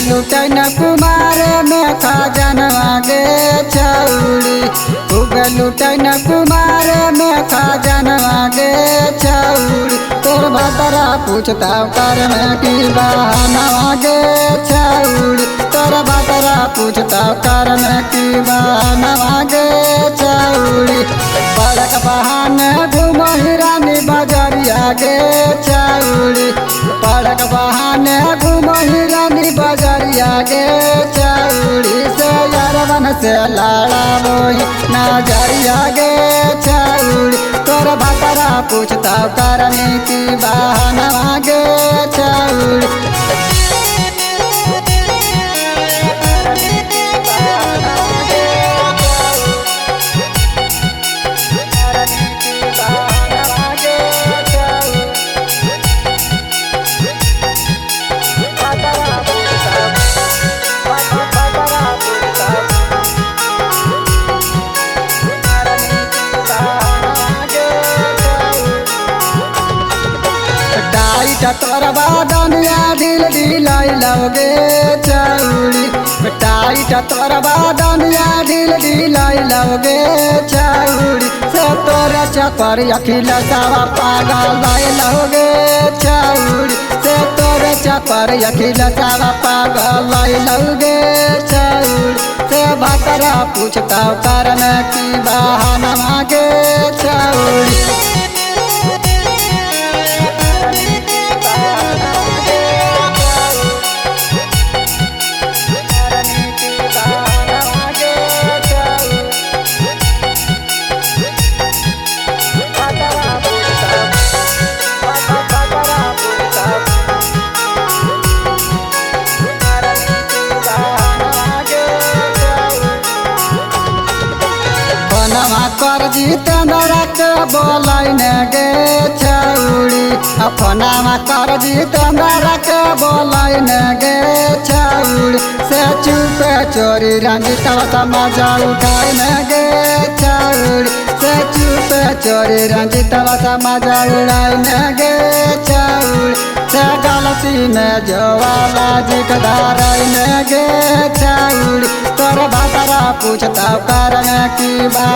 लुटन कुमार में खजनवा गे छौड़ी। लुटन कुमार में खजनवा गे छौड़ी। तोर भतरा पूछता कर में की बहनवा गे छौड़ी। तोर भतरा पूछता कर में की बहनवा गे छौड़ी। बड़क बहान घूमो हिरानी बजरिया गे छौड़ी। बड़क बहान घूमो हिरानी बजरिया गे छौड़ी। से यारवन से लाड़ा बोई नजरिया गे छौड़ी। तोर भतरा पूछता करने की बहनवा गे छौड़ी। तोरा बादनिया ढील ढीलाई लगे छौड़ी। टाइट तोरा बादनिया ढील ढीलाई लगे छौड़ी। से तोरा चपर अखिल सावा पागल लगे छौड़ी। से तोरा चपर अखिल सावा पागल लगे छौड़ी। से भतरा पूछता करन की बहनवा गे छौड़ी। कर जितेंद्र के बोलन गे छौड़ी। अपनामा कर जितेंद्र के बोलन गे छौड़ी। से चुपे चोरी रंजितवा समझा उठाइन गे छौड़ी। से चुपे चोरी रंजितवा समझा उड़ाइन गे छौड़ी। से गलती में जोवाला जी के धाराइन गे छौड़ी। तोर भतरा पूछता करन की बा